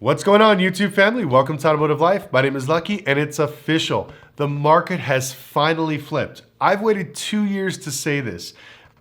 What's going on, YouTube family? Welcome to Automotive Life. My name is Lucky, and it's official. The market has finally flipped. I've waited 2 years to say this.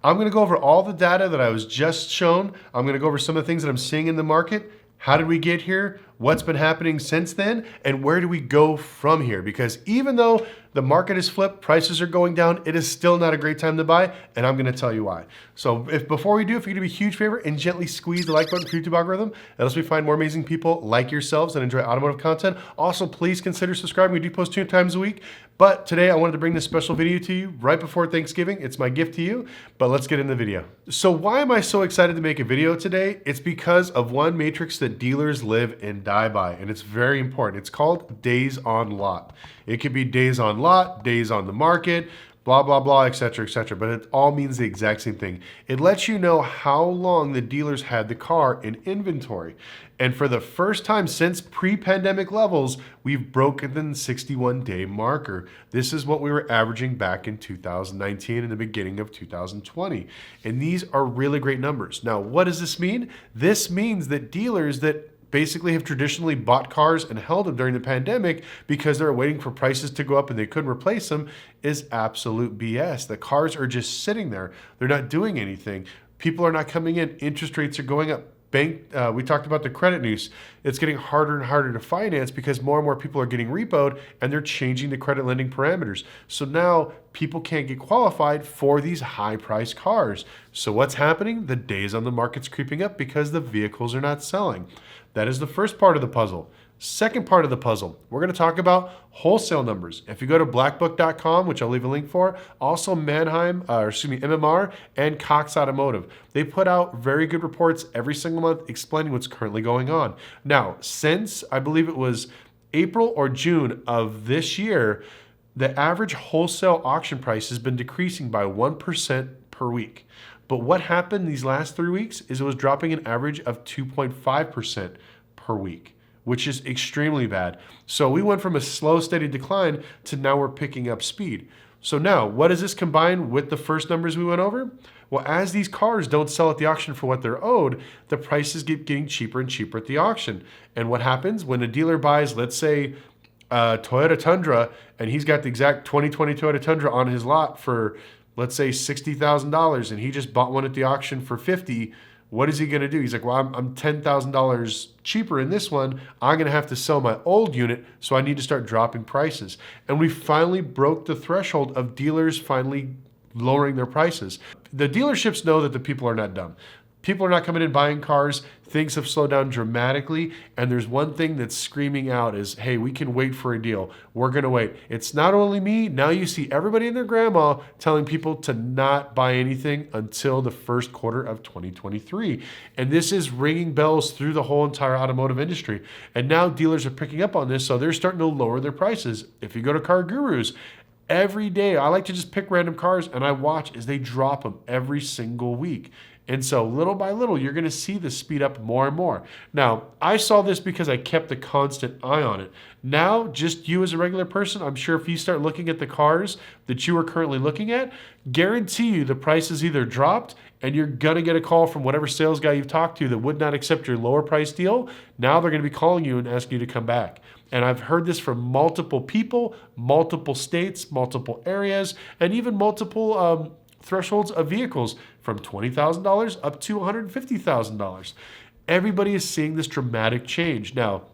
I'm going to go over all the data that I was just shown. I'm going to go over some of the things that I'm seeing in the market. How did we get here? What's been happening since then? And where do we go from here? Because even though the market has flipped, prices are going down, it is still not a great time to buy, and I'm gonna tell you why. So before we do, if you could do me a huge favor and gently squeeze the like button for YouTube algorithm, that helps me find more amazing people like yourselves that enjoy automotive content. Also, please consider subscribing. We do post 2 times a week, but today I wanted to bring this special video to you right before Thanksgiving. It's my gift to you, but let's get into the video. So why am I so excited to make a video today? It's because of one matrix that dealers live and die by, and it's very important. It's called days on lot. It could be days on lot, days on the market, blah, blah, blah, etc., but it all means the exact same thing. It lets you know how long the dealers had the car in inventory. And for the first time since pre-pandemic levels, we've broken the 61-day marker. This is what we were averaging back in 2019 and the beginning of 2020. And these are really great numbers. Now, what does this mean? This means that dealers that basically have traditionally bought cars and held them during the pandemic because they're waiting for prices to go up and they couldn't replace them is absolute BS. The cars are just sitting there. They're not doing anything. People are not coming in. Interest rates are going up. We talked about the credit news. It's getting harder and harder to finance because more and more people are getting repoed and they're changing the credit lending parameters. So now people can't get qualified for these high priced cars. So what's happening? The days on the market's creeping up because the vehicles are not selling. That is the first part of the puzzle. Second part of the puzzle, we're going to talk about wholesale numbers. If you go to blackbook.com, which I'll leave a link for, also MMR and Cox Automotive. They put out very good reports every single month explaining what's currently going on. Now, since I believe it was April or June of this year, the average wholesale auction price has been decreasing by 1% per week. But what happened these last 3 weeks is it was dropping an average of 2.5% per week, which is extremely bad. So we went from a slow, steady decline to now we're picking up speed. So now, what does this combine with the first numbers we went over? Well, as these cars don't sell at the auction for what they're owed, the prices keep getting cheaper and cheaper at the auction. And what happens when a dealer buys, let's say, Toyota Tundra, and he's got the exact 2020 Toyota Tundra on his lot for, let's say, $60,000, and he just bought one at the auction for $50,000. What is he going to do? He's like, well, I'm $10,000 cheaper in this one. I'm going to have to sell my old unit, so I need to start dropping prices. And we finally broke the threshold of dealers finally lowering their prices. The dealerships know that the people are not dumb. People are not coming in buying cars. Things have slowed down dramatically. And there's one thing that's screaming out is, hey, we can wait for a deal. We're going to wait. It's not only me. Now you see everybody and their grandma telling people to not buy anything until the first quarter of 2023. And this is ringing bells through the whole entire automotive industry. And now dealers are picking up on this. So they're starting to lower their prices. If you go to Car Gurus, every day I like to just pick random cars and I watch as they drop them every single week. And so little by little, you're going to see this speed up more and more. Now, I saw this because I kept a constant eye on it. Now, just you as a regular person, I'm sure if you start looking at the cars that you are currently looking at, guarantee you the price is either dropped and you're going to get a call from whatever sales guy you've talked to that would not accept your lower price deal. Now they're going to be calling you and asking you to come back. And I've heard this from multiple people, multiple states, multiple areas, and even multiple thresholds of vehicles from $20,000 up to $150,000. Everybody is seeing this dramatic change. Now,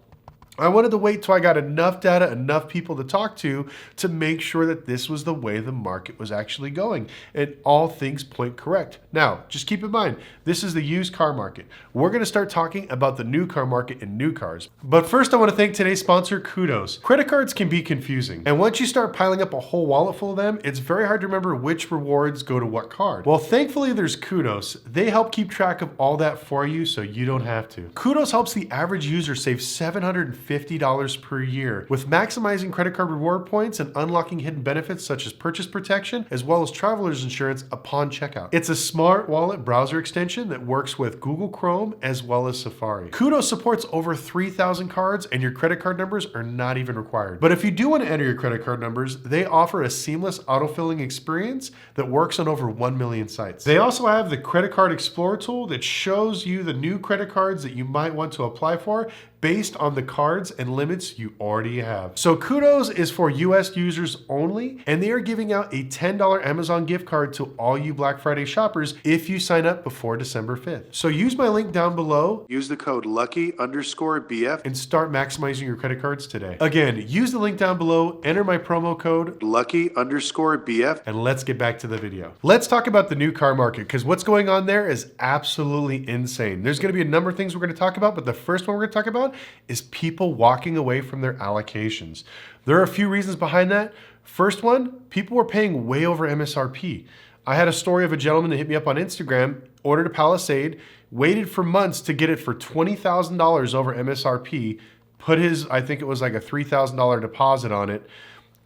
I wanted to wait till I got enough data, enough people to talk to make sure that this was the way the market was actually going. And all things point correct. Now, just keep in mind, this is the used car market. We're going to start talking about the new car market and new cars. But first, I want to thank today's sponsor, Kudos. Credit cards can be confusing. And once you start piling up a whole wallet full of them, it's very hard to remember which rewards go to what card. Well, thankfully, there's Kudos. They help keep track of all that for you so you don't have to. Kudos helps the average user save $750 per year with maximizing credit card reward points and unlocking hidden benefits such as purchase protection as well as traveler's insurance upon checkout. It's a smart wallet browser extension that works with Google Chrome as well as Safari. Kudos supports over 3,000 cards and your credit card numbers are not even required. But if you do want to enter your credit card numbers, they offer a seamless autofilling experience that works on over 1 million sites. They also have the Credit Card Explorer tool that shows you the new credit cards that you might want to apply for based on the cards and limits you already have. So Kudos is for US users only, and they are giving out a $10 Amazon gift card to all you Black Friday shoppers if you sign up before December 5th. So use my link down below, use the code LUCKY_BF, and start maximizing your credit cards today. Again, use the link down below, enter my promo code LUCKY_BF, and let's get back to the video. Let's talk about the new car market, because what's going on there is absolutely insane. There's going to be a number of things we're going to talk about, but the first one we're going to talk about is people walking away from their allocations. There are a few reasons behind that. First one, people were paying way over MSRP. I had a story of a gentleman that hit me up on Instagram, ordered a Palisade, waited for months to get it for $20,000 over MSRP, put his, I think it was like a $3,000 deposit on it,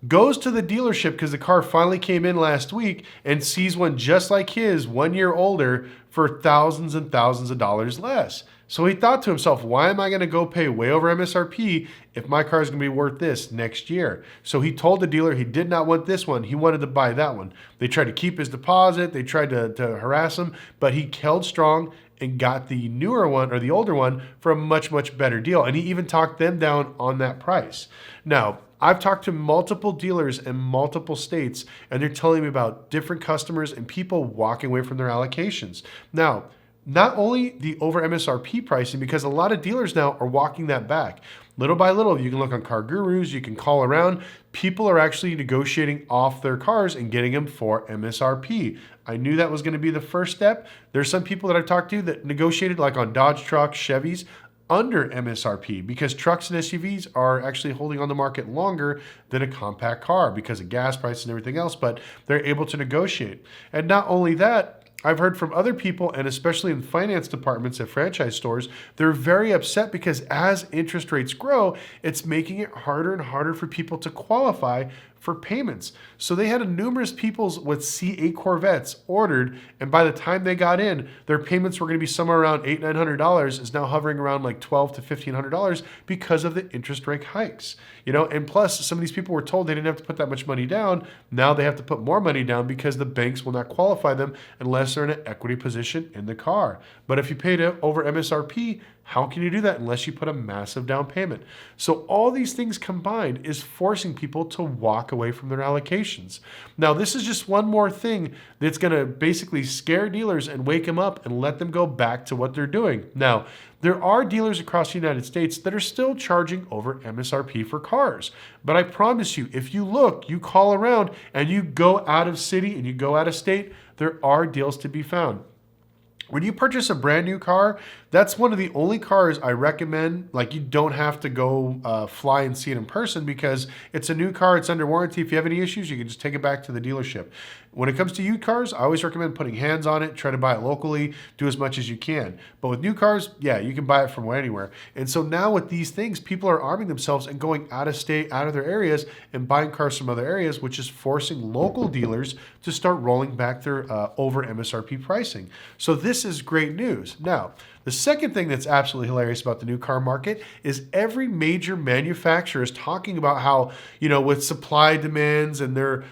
goes to the dealership because the car finally came in last week and sees one just like his, 1 year older, for thousands and thousands of dollars less. So he thought to himself, why am I going to go pay way over MSRP if my car is going to be worth this next year? So he told the dealer he did not want this one. He wanted to buy that one. They tried to keep his deposit. They tried to harass him, but he held strong and got the newer one or the older one for a much, much better deal. And he even talked them down on that price. Now, I've talked to multiple dealers in multiple states, and they're telling me about different customers and people walking away from their allocations. Now, not only the over MSRP pricing, because a lot of dealers now are walking that back. Little by little, you can look on Car Gurus, you can call around. People are actually negotiating off their cars and getting them for MSRP. I knew that was going to be the first step. There's some people that I've talked to that negotiated, like on Dodge trucks, Chevys, under MSRP, because trucks and SUVs are actually holding on the market longer than a compact car because of gas prices and everything else, but they're able to negotiate. And not only that, I've heard from other people, and especially in finance departments at franchise stores, they're very upset because as interest rates grow, it's making it harder and harder for people to qualify for payments. So they had numerous people with C8 Corvettes ordered, and by the time they got in, their payments were going to be somewhere around $800-900, is now hovering around like $1,200 to $1,500 because of the interest rate hikes. You know, and plus some of these people were told they didn't have to put that much money down. Now they have to put more money down because the banks will not qualify them unless they're in an equity position in the car. But if you paid over MSRP, how can you do that unless you put a massive down payment? So all these things combined is forcing people to walk away from their allocations. Now, this is just one more thing that's going to basically scare dealers and wake them up and let them go back to what they're doing. Now, there are dealers across the United States that are still charging over MSRP for cars. But I promise you, if you look, you call around and you go out of city and you go out of state, there are deals to be found. When you purchase a brand new car, that's one of the only cars I recommend. Like, you don't have to go fly and see it in person because it's a new car, it's under warranty. If you have any issues, you can just take it back to the dealership. When it comes to used cars, I always recommend putting hands on it, try to buy it locally, do as much as you can. But with new cars, yeah, you can buy it from anywhere. And so now with these things, people are arming themselves and going out of state, out of their areas, and buying cars from other areas, which is forcing local dealers to start rolling back their over MSRP pricing. So this is great news. Now, the second thing that's absolutely hilarious about the new car market is every major manufacturer is talking about how, you know, with supply demands and their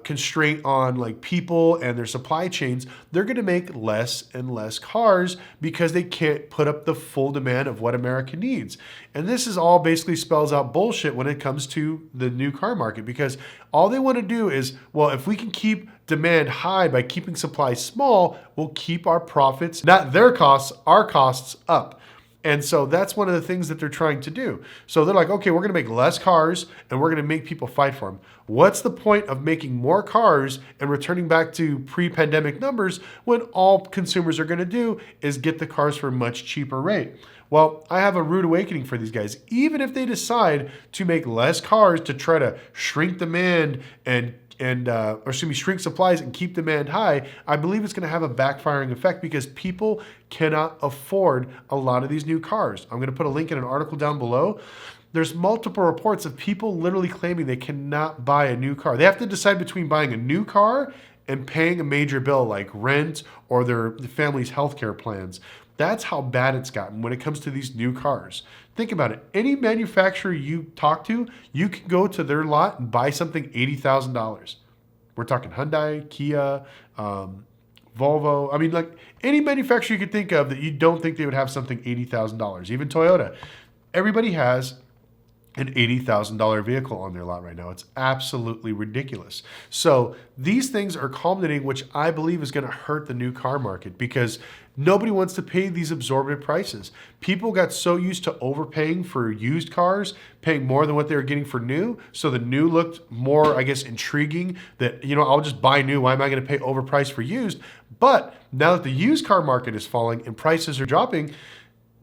constraint on like people and their supply chains, they're going to make less and less cars because they can't put up the full demand of what America needs. And this is all basically spells out bullshit when it comes to the new car market, because all they want to do is, well, if we can keep demand high by keeping supply small, we'll keep our profits, not their costs, our costs up. And so that's one of the things that they're trying to do. So they're like, okay, we're going to make less cars and we're going to make people fight for them. What's the point of making more cars and returning back to pre-pandemic numbers when all consumers are going to do is get the cars for a much cheaper rate? Well, I have a rude awakening for these guys. Even if they decide to make less cars to try to shrink demand and shrink supplies and keep demand high, I believe it's going to have a backfiring effect because people cannot afford a lot of these new cars. I'm going to put a link in an article down below. There's multiple reports of people literally claiming they cannot buy a new car. They have to decide between buying a new car and paying a major bill like rent or their family's healthcare plans. That's how bad it's gotten when it comes to these new cars. Think about it. Any manufacturer you talk to, you can go to their lot and buy something $80,000. We're talking Hyundai, Kia, Volvo. I mean, like any manufacturer you could think of that you don't think they would have something $80,000. Even Toyota. Everybody has an $80,000 vehicle on their lot right now. It's absolutely ridiculous. So these things are culminating, which I believe is going to hurt the new car market because nobody wants to pay these exorbitant prices. People got so used to overpaying for used cars, paying more than what they were getting for new. So the new looked more, I guess, intriguing that, I'll just buy new. Why am I going to pay overpriced for used? But now that the used car market is falling and prices are dropping,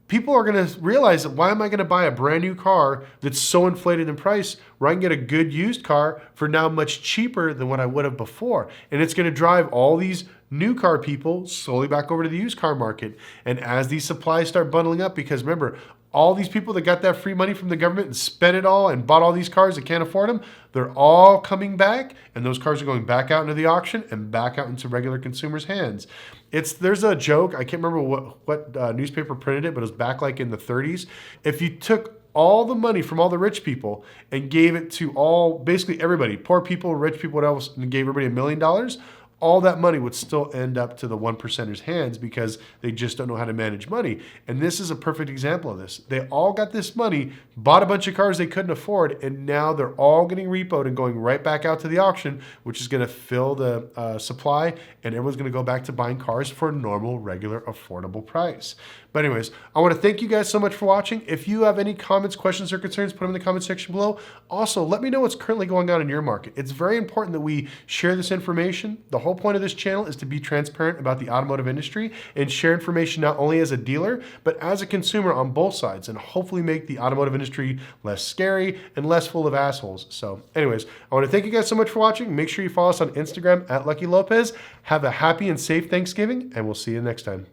people are going to realize that why am I going to buy a brand new car that's so inflated in price where I can get a good used car for now much cheaper than what I would have before. And it's going to drive all these new car people slowly back over to the used car market. And as these supplies start bundling up, because remember, all these people that got that free money from the government and spent it all and bought all these cars that can't afford them, they're all coming back, and those cars are going back out into the auction and back out into regular consumers' hands. There's a joke, I can't remember what newspaper printed it, but it was back like in the 30s. If you took all the money from all the rich people and gave it to basically everybody, poor people, rich people, what else, and gave everybody $1 million, all that money would still end up to the 1%ers' hands because they just don't know how to manage money. And this is a perfect example of this. They all got this money, bought a bunch of cars they couldn't afford, and now they're all getting repoed and going right back out to the auction, which is going to fill the supply, and everyone's going to go back to buying cars for a normal, regular, affordable price. But anyways, I want to thank you guys so much for watching. If you have any comments, questions, or concerns, put them in the comment section below. Also, let me know what's currently going on in your market. It's very important that we share this information. The whole point of this channel is to be transparent about the automotive industry and share information not only as a dealer, but as a consumer on both sides, and hopefully make the automotive industry less scary and less full of assholes. So anyways, I want to thank you guys so much for watching. Make sure you follow us on Instagram @LuckyLopez. Have a happy and safe Thanksgiving, and we'll see you next time.